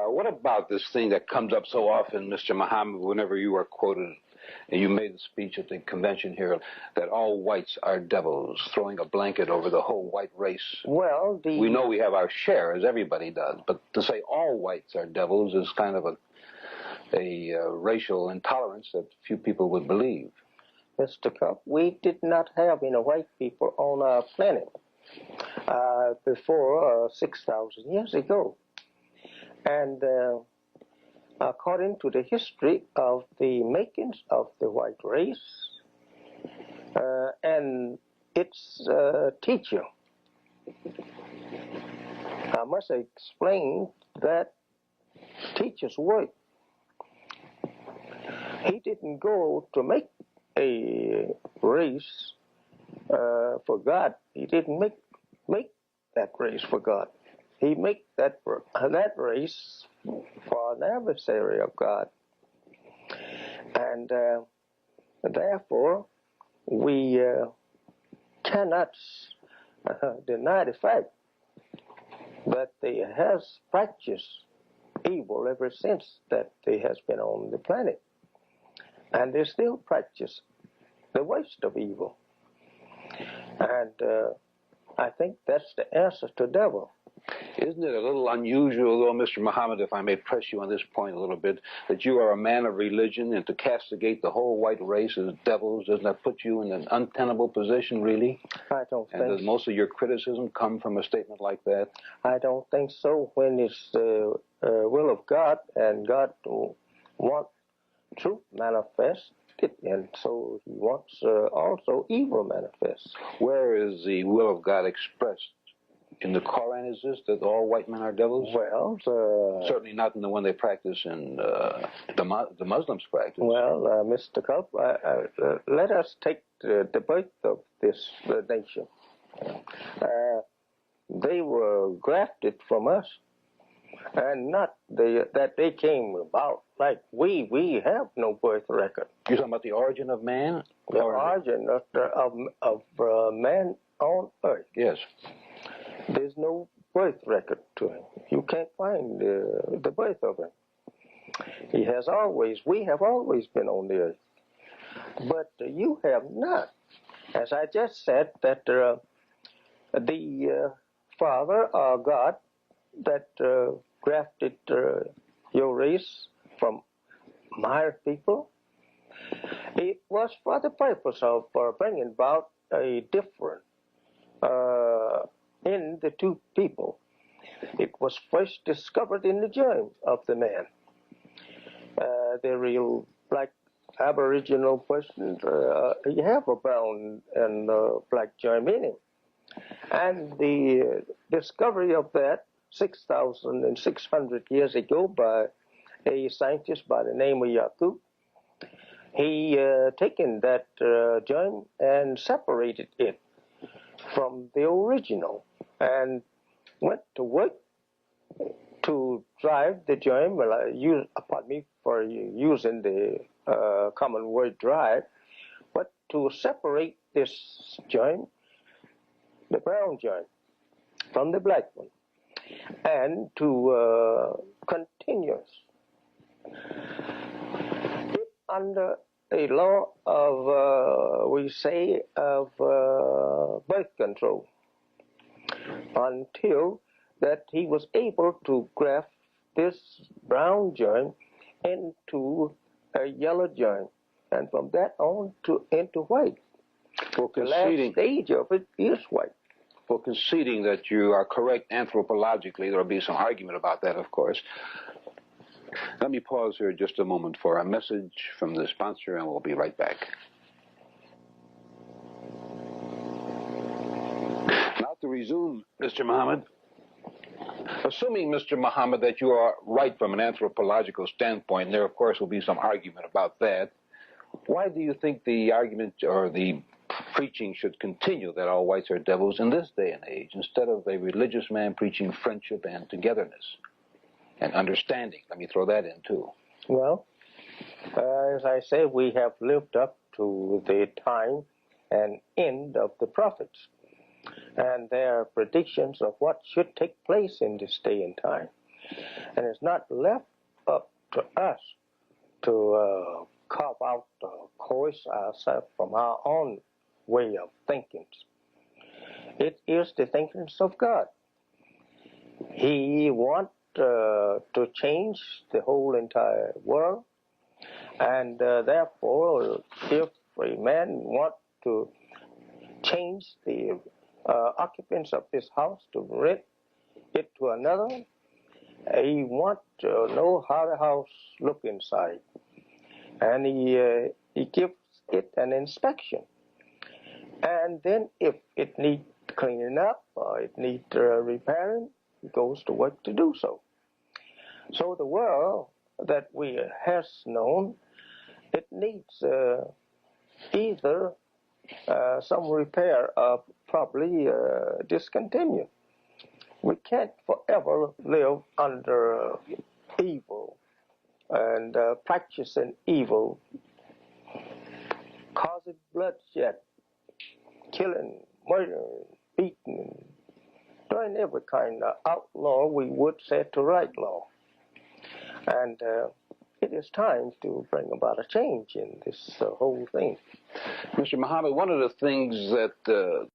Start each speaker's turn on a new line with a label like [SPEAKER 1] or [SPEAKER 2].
[SPEAKER 1] What about this thing that comes up so often, Mr. Muhammad, whenever you are quoted, and you made the speech at the convention here, that all whites are devils, throwing a blanket over the whole white race?
[SPEAKER 2] Well,
[SPEAKER 1] we know we have our share, as everybody does, but to say all whites are devils is kind of a racial intolerance that few people would believe.
[SPEAKER 2] Mr. Cup, we did not have any white people on our planet before 6,000 years ago. And according to the history of the makings of the white race and its teacher, I must explain that teacher's work. He didn't go to make a race for God. He didn't make that race for God. He make that race for an adversary of God. And therefore, we cannot deny the fact that they has practiced evil ever since that they has been on the planet. And they still practice the worst of evil. And I think that's the answer to devil.
[SPEAKER 1] Isn't it a little unusual, though, Mr. Muhammad, if I may press you on this point a little bit, that you are a man of religion, and to castigate the whole white race as devils, doesn't that put you in an untenable position, really?
[SPEAKER 2] I don't think so.
[SPEAKER 1] And does most of your criticism come from a statement like that?
[SPEAKER 2] I don't think so. When it's the will of God, and God wants truth manifest, and so he wants also evil manifest.
[SPEAKER 1] Where is the will of God expressed? In the Quran, is this, that all white men are devils?
[SPEAKER 2] Well,
[SPEAKER 1] certainly not in the one they practice in the Muslims practice.
[SPEAKER 2] Well, Mr. Cup, let us take the birth of this nation. They were grafted from us, and not that they came about like we have no birth record.
[SPEAKER 1] You're talking about the origin of man?
[SPEAKER 2] The origin of man on earth.
[SPEAKER 1] Yes.
[SPEAKER 2] There's no birth record to him. You can't find the birth of him. We have always been on the earth. But you have not. As I just said, that the Father or God that grafted your race from my people, it was for the purpose of bringing about a difference in the two people. It was first discovered in the germ of the man. The real black aboriginal person, he have a brown and black germ in him. And the discovery of that 6,600 years ago by a scientist by the name of Yaqub, he taken that germ and separated it from the original and went to work to drive the germ. Well, pardon me for using the common word drive, but to separate this germ, the brown germ, from the black one, and to continue it under a law of, we say, of birth control, until that he was able to graft this brown germ into a yellow germ, and from that on into white. The last stage of it is white.
[SPEAKER 1] For conceding that you are correct anthropologically, there will be some argument about that, of course. Let me pause here just a moment for a message from the sponsor, and we'll be right back. Now to resume, Mr. Muhammad. Assuming, Mr. Muhammad, that you are right from an anthropological standpoint, and there, of course, will be some argument about that, why do you think the argument or the preaching should continue that all whites are devils in this day and age, instead of a religious man preaching friendship and togetherness and understanding? Let me throw that in, too.
[SPEAKER 2] Well, as I say, we have lived up to the time and end of the prophets, and their predictions of what should take place in this day and time. And it's not left up to us to carve out the course ourselves from our own way of thinking. It is the thinkings of God. He wants to change the whole entire world, and therefore, if a man wants to change the occupants of this house to rent it to another, he wants to know how the house look inside, and he gives it an inspection. And then if it needs cleaning up or it needs repairing, he goes to work to do so. So the world that we has known, it needs either some repair or probably discontinue. We can't forever live under evil and practicing evil, causing bloodshed, killing, murdering, beating, doing every kind of outlaw we would say to right law. And it is time to bring about a change in this whole thing.
[SPEAKER 1] Mr. Muhammad, one of the things that